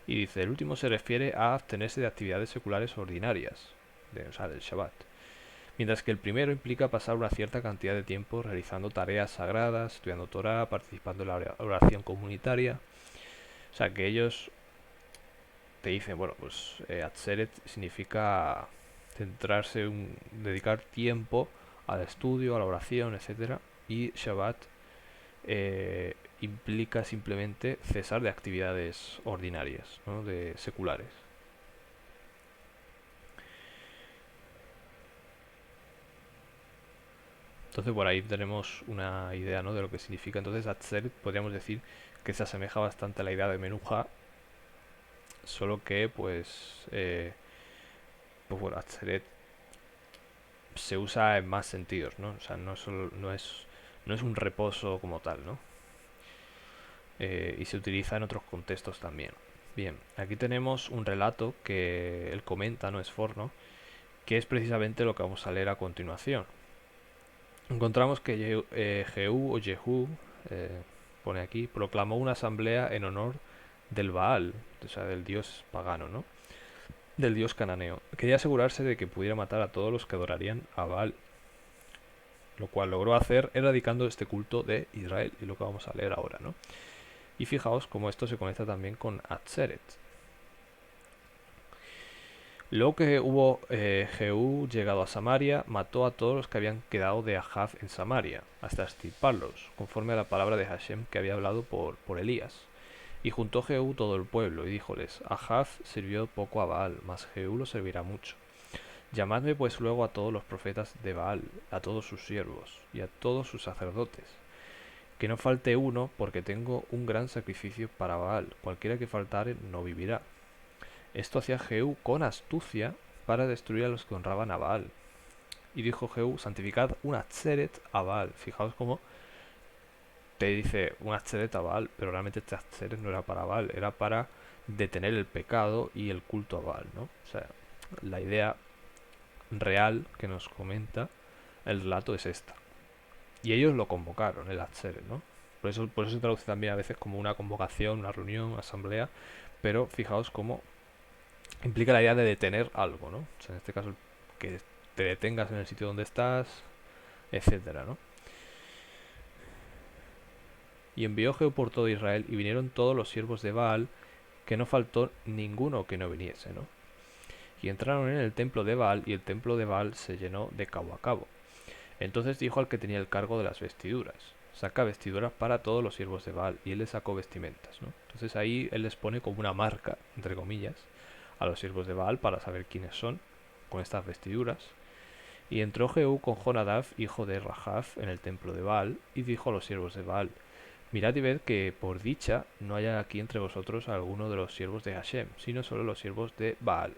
Y dice, el último se refiere a abstenerse de actividades seculares ordinarias, o sea, del Shabbat. Mientras que el primero implica pasar una cierta cantidad de tiempo realizando tareas sagradas, estudiando Torah, participando en la oración comunitaria. O sea, que ellos te dicen, bueno, pues Atzeret significa centrarse, dedicar tiempo al estudio, a la oración, etcétera. Y Shabbat implica simplemente cesar de actividades ordinarias, ¿no? De seculares. Entonces por ahí tenemos una idea, ¿no? De lo que significa. Entonces Atzeret podríamos decir que se asemeja bastante a la idea de Menuja, solo que pues bueno, Atzeret se usa en más sentidos, ¿no? O sea, no es un reposo como tal, ¿no? Y se utiliza en otros contextos también. Bien, aquí tenemos un relato que él comenta, no es Forno, que es precisamente lo que vamos a leer a continuación. Encontramos que Jehú o Jehú, pone aquí, proclamó una asamblea en honor del Baal, o sea, del dios pagano, ¿no? Del dios cananeo. Quería asegurarse de que pudiera matar a todos los que adorarían a Baal, lo cual logró hacer erradicando este culto de Israel, y lo que vamos a leer ahora, ¿no? Y fijaos cómo esto se conecta también con Atzeret. Luego que hubo Jehú llegado a Samaria, mató a todos los que habían quedado de Ahab en Samaria, hasta extirparlos, conforme a la palabra de Hashem que había hablado por Elías. Y juntó Jehú todo el pueblo, y díjoles, Ahab sirvió poco a Baal, mas Jehú lo servirá mucho. Llamadme pues luego a todos los profetas de Baal, a todos sus siervos, y a todos sus sacerdotes. Que no falte uno, porque tengo un gran sacrificio para Baal, cualquiera que faltare no vivirá. Esto hacía Jehú con astucia para destruir a los que honraban a Baal. Y dijo Jehú, santificad un Atzeret a Baal. Fijaos cómo te dice un Atzeret a Baal, pero realmente este Atzeret no era para Baal, era para detener el pecado y el culto a Baal, ¿no? O sea, la idea real que nos comenta el relato es esta. Y ellos lo convocaron, el Atzeret, ¿no? Por eso se traduce también a veces como una convocación, una reunión, una asamblea, pero fijaos cómo implica la idea de detener algo, ¿no? O sea, en este caso, que te detengas en el sitio donde estás, etcétera, ¿no? Y envió Jehú por todo Israel, y vinieron todos los siervos de Baal, que no faltó ninguno que no viniese, ¿no? Y entraron en el templo de Baal, y el templo de Baal se llenó de cabo a cabo. Entonces dijo al que tenía el cargo de las vestiduras: saca vestiduras para todos los siervos de Baal. Y él les sacó vestimentas, ¿no? Entonces ahí él les pone como una marca, entre comillas, a los siervos de Baal para saber quiénes son, con estas vestiduras. Y entró Jehú con Jonadab, hijo de Rahab, en el templo de Baal, y dijo a los siervos de Baal: mirad y ved que por dicha no haya aquí entre vosotros alguno de los siervos de Hashem, sino solo los siervos de Baal.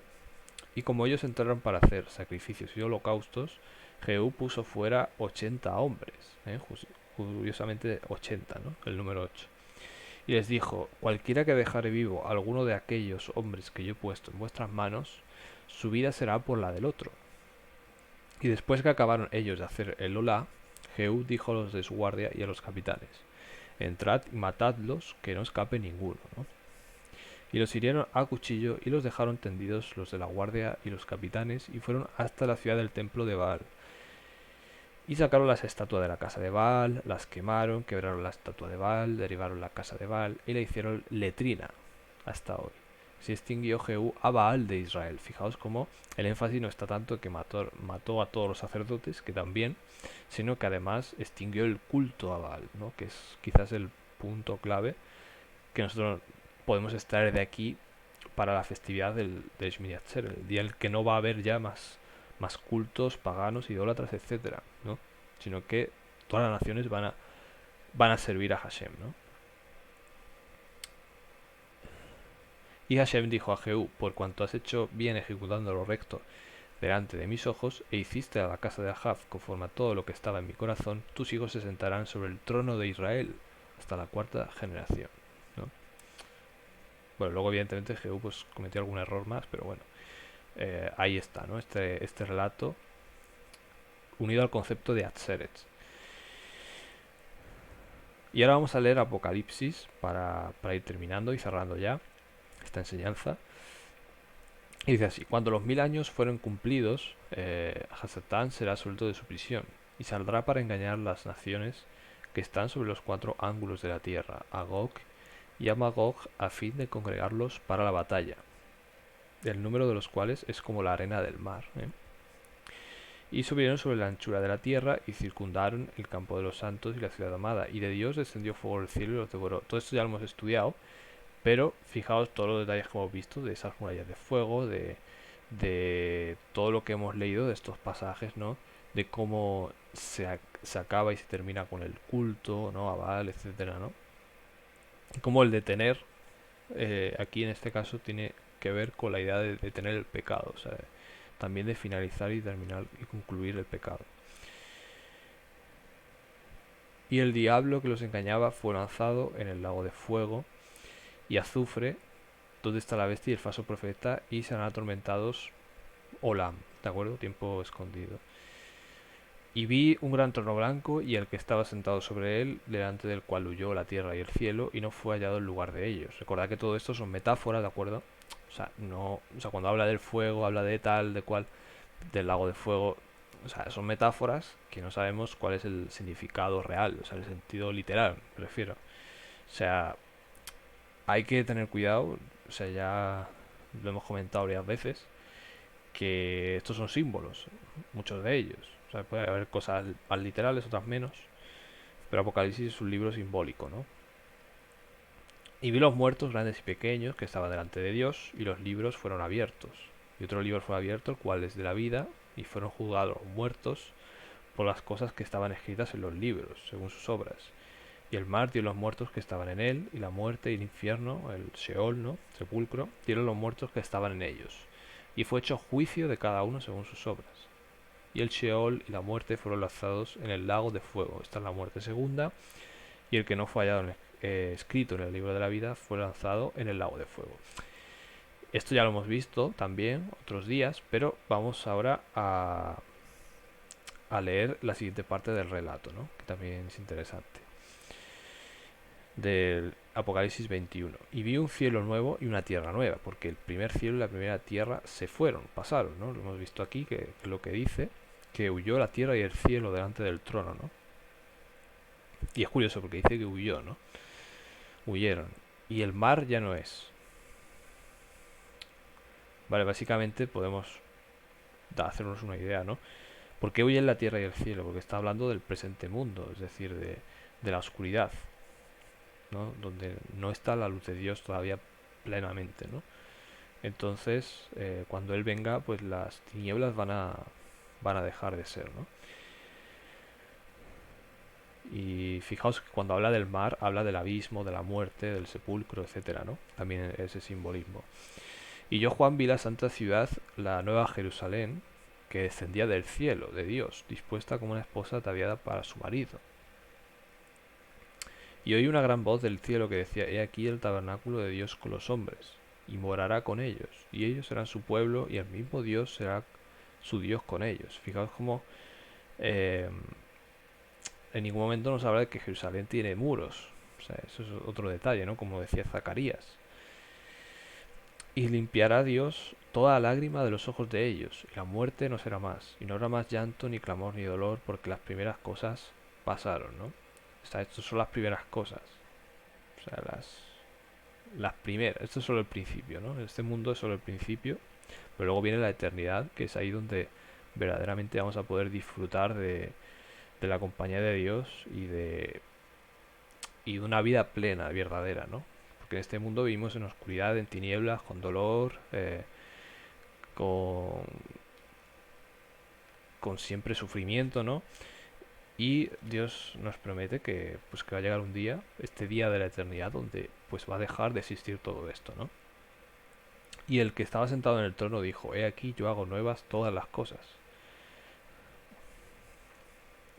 Y como ellos entraron para hacer sacrificios y holocaustos, Jehú puso fuera 80 hombres, curiosamente 80, ¿no? El número 8. Y les dijo: cualquiera que dejare vivo a alguno de aquellos hombres que yo he puesto en vuestras manos, su vida será por la del otro. Y después que acabaron ellos de hacer el olá, Jehú dijo a los de su guardia y a los capitanes: entrad y matadlos, que no escape ninguno, ¿no? Y los hirieron a cuchillo y los dejaron tendidos los de la guardia y los capitanes, y fueron hasta la ciudad del templo de Baal. Y sacaron las estatuas de la casa de Baal, las quemaron, quebraron la estatua de Baal, derribaron la casa de Baal y la hicieron letrina hasta hoy. Se extinguió Jehú a Baal de Israel. Fijaos cómo el énfasis no está tanto en que mató a todos los sacerdotes, que también, sino que además extinguió el culto a Baal, ¿no? Que es quizás el punto clave que nosotros podemos extraer de aquí para la festividad del Shmini Atzer, el día en el que no va a haber ya más cultos paganos, idólatras, etcétera, ¿no? Sino que todas las naciones van a servir a Hashem, ¿no? Y Hashem dijo a Jehú: por cuanto has hecho bien ejecutando lo recto delante de mis ojos, e hiciste a la casa de Ahab conforme a todo lo que estaba en mi corazón, tus hijos se sentarán sobre el trono de Israel hasta la cuarta generación, ¿no? Bueno, luego evidentemente Jehú pues cometió algún error más, pero bueno, ahí está, ¿no? Este relato unido al concepto de Atzeret. Y ahora vamos a leer Apocalipsis para ir terminando y cerrando ya esta enseñanza. Y dice así: cuando los 1000 años fueron cumplidos, Hasatán será suelto de su prisión y saldrá para engañar las naciones que están sobre los 4 ángulos de la tierra, a Gog y a Magog, a fin de congregarlos para la batalla, el número de los cuales es como la arena del mar, ¿eh? Y subieron sobre la anchura de la tierra y circundaron el campo de los santos y la ciudad amada, y de Dios descendió fuego del cielo y los devoró. Todo esto ya lo hemos estudiado, pero fijaos todos los detalles que hemos visto de esas murallas de fuego, de todo lo que hemos leído de estos pasajes, ¿no? De cómo se acaba y se termina con el culto, ¿no? A Baal, etcétera, ¿no? Como el detener, aquí en este caso, tiene que ver con la idea de detener el pecado, o sea, también de finalizar y terminar y concluir el pecado. Y el diablo que los engañaba fue lanzado en el lago de fuego y azufre, donde está la bestia y el falso profeta, y serán atormentados Olam, ¿de acuerdo? Tiempo escondido. Y vi un gran trono blanco y el que estaba sentado sobre él, delante del cual huyó la tierra y el cielo, y no fue hallado el lugar de ellos. Recordad que todo esto son metáforas, ¿de acuerdo? O sea, no, o sea, cuando habla del fuego, habla de tal, de cual, del lago de fuego, o sea, son metáforas que no sabemos cuál es el significado real, o sea, el sentido literal, prefiero. O sea, hay que tener cuidado, o sea, ya lo hemos comentado varias veces, que estos son símbolos, muchos de ellos. O sea, puede haber cosas más literales, otras menos, pero Apocalipsis es un libro simbólico, ¿no? Y vi los muertos grandes y pequeños que estaban delante de Dios, y los libros fueron abiertos. Y otro libro fue abierto, el cual es de la vida, y fueron juzgados los muertos por las cosas que estaban escritas en los libros, según sus obras. Y el mar dio los muertos que estaban en él, y la muerte y el infierno, el Sheol, ¿no? Sepulcro, dieron los muertos que estaban en ellos. Y fue hecho juicio de cada uno según sus obras. Y el Sheol y la muerte fueron lanzados en el lago de fuego. Esta es la muerte segunda. Y el que no fue hallado escrito en el libro de la vida fue lanzado en el lago de fuego. Esto ya lo hemos visto también otros días, pero vamos ahora a leer la siguiente parte del relato, ¿no? Que también es interesante. Del Apocalipsis 21. Y vi un cielo nuevo y una tierra nueva, porque el primer cielo y la primera tierra se fueron, pasaron, ¿no? Lo hemos visto aquí, que es lo que dice, que huyó la tierra y el cielo delante del trono, ¿no? Y es curioso porque dice que huyó, ¿no? Huyeron. Y el mar ya no es. Vale, básicamente podemos hacernos una idea, ¿no? ¿Por qué huyen la tierra y el cielo? Porque está hablando del presente mundo, es decir, de la oscuridad, ¿no? Donde no está la luz de Dios todavía plenamente, ¿no? Entonces, cuando Él venga, pues las tinieblas van a dejar de ser, ¿no? Y fijaos que cuando habla del mar, habla del abismo, de la muerte, del sepulcro, etcétera, ¿no? También ese simbolismo. Y yo, Juan, vi la santa ciudad, la nueva Jerusalén, que descendía del cielo, de Dios, dispuesta como una esposa ataviada para su marido. Y oí una gran voz del cielo que decía: He aquí el tabernáculo de Dios con los hombres, y morará con ellos, y ellos serán su pueblo, y el mismo Dios será su Dios con ellos. Fijaos cómo eh, en ningún momento nos habla de que Jerusalén tiene muros. O sea, eso es otro detalle, ¿no? Como decía Zacarías. Y limpiará Dios toda lágrima de los ojos de ellos, y la muerte no será más, y no habrá más llanto, ni clamor, ni dolor, porque las primeras cosas pasaron, ¿no? O sea, estas son las primeras cosas. O sea, las primeras. Esto es solo el principio, ¿no? Este mundo es solo el principio, pero luego viene la eternidad, que es ahí donde verdaderamente vamos a poder disfrutar de la compañía de Dios y de una vida plena, verdadera, ¿no? Porque en este mundo vivimos en oscuridad, en tinieblas, con dolor, con, con siempre sufrimiento, ¿no? Y Dios nos promete que, pues, que va a llegar un día, este día de la eternidad, donde pues va a dejar de existir todo esto, ¿no? Y el que estaba sentado en el trono dijo: He aquí, yo hago nuevas todas las cosas.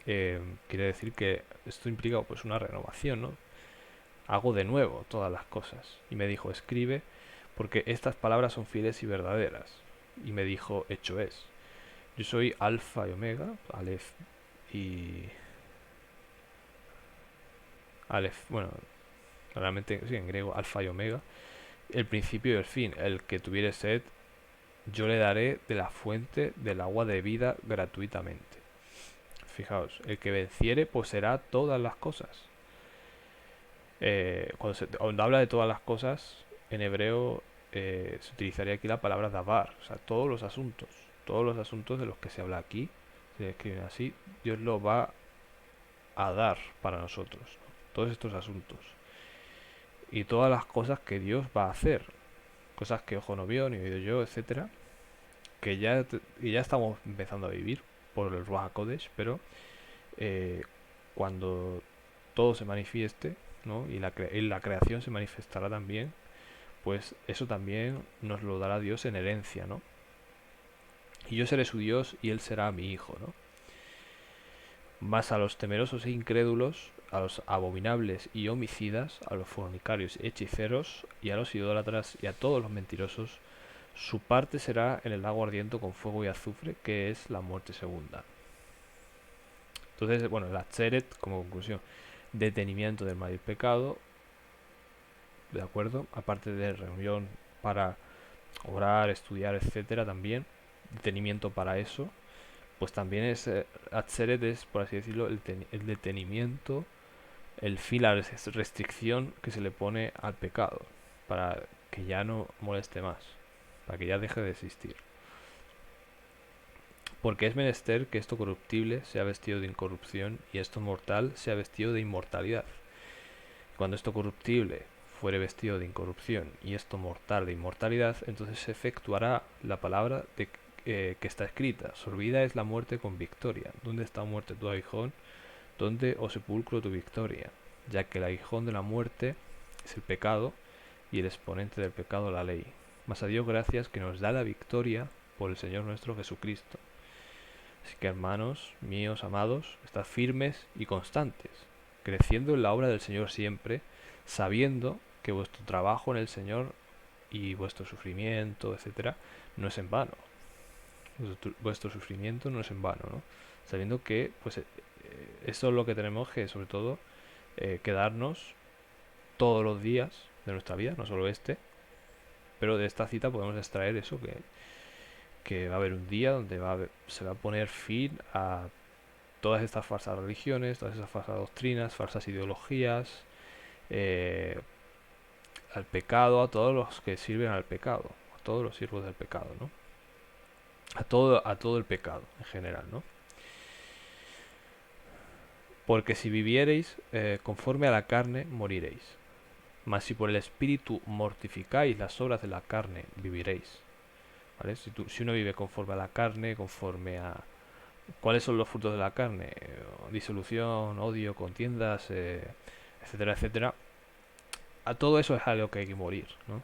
Quiere decir que esto implica pues una renovación, ¿no? Hago de nuevo todas las cosas. Y me dijo: Escribe, porque estas palabras son fieles y verdaderas. Y me dijo: Hecho es. Yo soy Alfa y Omega, Aleph y... Aleph, bueno, realmente sí, en griego, Alfa y Omega, el principio y el fin. El que tuviere sed, yo le daré de la fuente del agua de vida gratuitamente. Fijaos, el que venciere poseerá todas las cosas. Cuando habla de todas las cosas, en hebreo se utilizaría aquí la palabra davar, o sea, todos los asuntos de los que se habla aquí, se escriben así, Dios lo va a dar para nosotros, ¿no? Todos estos asuntos y todas las cosas que Dios va a hacer, cosas que ojo no vio, ni oído yo, etcétera, que ya estamos empezando a vivir por el Ruach HaKodesh, pero eh, cuando todo se manifieste, ¿no? Y la creación se manifestará también, pues eso también nos lo dará Dios en herencia, ¿no? Y yo seré su Dios y él será mi hijo, ¿no? Más a los temerosos e incrédulos, a los abominables y homicidas, a los fornicarios y hechiceros, y a los idólatras y a todos los mentirosos, su parte será en el lago ardiente con fuego y azufre, que es la muerte segunda. Entonces, bueno, la Tzeret, como conclusión, detenimiento del mal y el pecado, ¿de acuerdo? Aparte de reunión para orar, estudiar, etcétera, también, detenimiento para eso, pues también es, Atzeret es, por así decirlo, el detenimiento, el fin, la restricción que se le pone al pecado, para que ya no moleste más, para que ya deje de existir. Porque es menester que esto corruptible sea vestido de incorrupción y esto mortal sea vestido de inmortalidad. Cuando esto corruptible fuere vestido de incorrupción y esto mortal de inmortalidad, entonces se efectuará la palabra que está escrita: sorbida es la muerte con victoria. ¿Dónde está muerte tu aguijón? ¿Dónde, oh sepulcro, tu victoria? Ya que el aguijón de la muerte es el pecado y el exponente del pecado la ley. Mas a Dios gracias que nos da la victoria por el Señor nuestro Jesucristo. Así que, hermanos míos amados, estad firmes y constantes, creciendo en la obra del Señor siempre, sabiendo que vuestro trabajo en el Señor y vuestro sufrimiento, etcétera, no es en vano. vuestro sufrimiento no es en vano, ¿no? Sabiendo que, pues, esto es lo que tenemos que, sobre todo, quedarnos todos los días de nuestra vida, no solo este, pero de esta cita podemos extraer eso, que va a haber un día donde se va a poner fin a todas estas falsas religiones, todas esas falsas doctrinas, falsas ideologías, eh, al pecado, a todos los que sirven al pecado, a todos los siervos del pecado, ¿no? A todo el pecado en general, ¿no? Porque si viviereis conforme a la carne, moriréis. Mas si por el Espíritu mortificáis las obras de la carne, viviréis. ¿Vale? Si uno vive conforme a la carne, conforme a... ¿Cuáles son los frutos de la carne? Disolución, odio, contiendas, etcétera, etcétera. A todo eso es algo que hay que morir, ¿no?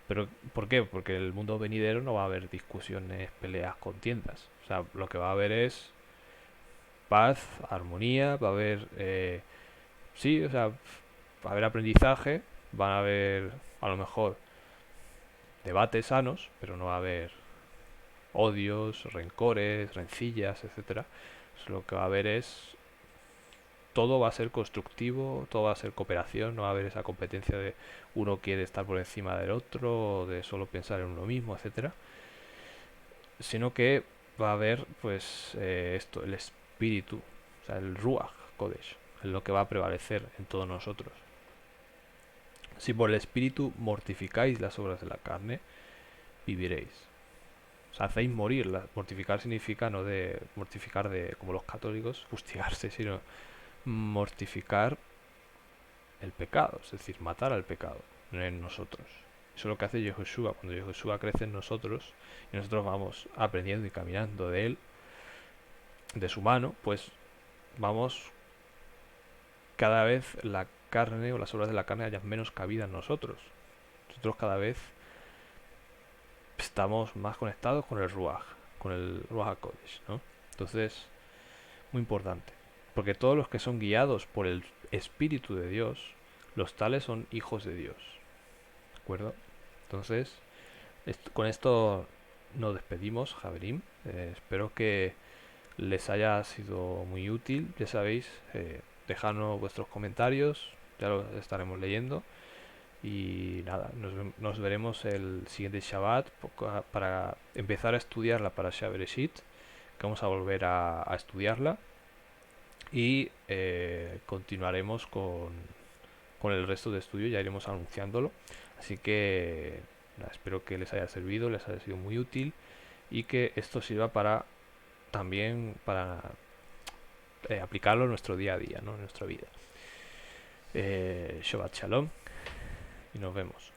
Pero, ¿por qué? Porque en el mundo venidero no va a haber discusiones, peleas, contiendas. O sea, lo que va a haber es paz, armonía, va a haber... sí, o sea, va a haber aprendizaje, van a haber, a lo mejor, debates sanos, pero no va a haber odios, rencores, rencillas, etcétera. Lo que va a haber es todo va a ser constructivo, todo va a ser cooperación, no va a haber esa competencia de uno quiere estar por encima del otro, o de solo pensar en uno mismo, etcétera, sino que va a haber pues esto, el espíritu, o sea, el Ruach Kodesh, es lo que va a prevalecer en todos nosotros. Si por el espíritu mortificáis las obras de la carne, viviréis. O sea, hacéis morir. Mortificar significa no de mortificar de como los católicos, fustigarse, sino mortificar el pecado, es decir, matar al pecado en nosotros. Eso es lo que hace Yehoshua. Cuando Yehoshua crece en nosotros y nosotros vamos aprendiendo y caminando de él, de su mano, pues vamos cada vez la carne o las obras de la carne hayan menos cabida en nosotros. Nosotros cada vez estamos más conectados con el Ruach HaKodesh, ¿no? Entonces, muy importante. Porque todos los que son guiados por el Espíritu de Dios, los tales son hijos de Dios. ¿De acuerdo? Entonces, con esto nos despedimos, Javerim. Espero que les haya sido muy útil. Ya sabéis, dejadnos vuestros comentarios, ya los estaremos leyendo. Y nada, nos veremos el siguiente Shabbat para empezar a estudiar la Parashá Bereshit, que vamos a volver a estudiarla. Y continuaremos con el resto de estudio, ya iremos anunciándolo. Así que nada, espero que les haya servido, les haya sido muy útil y que esto sirva para también para aplicarlo en nuestro día a día, ¿no? En nuestra vida. Shabbat Shalom y nos vemos.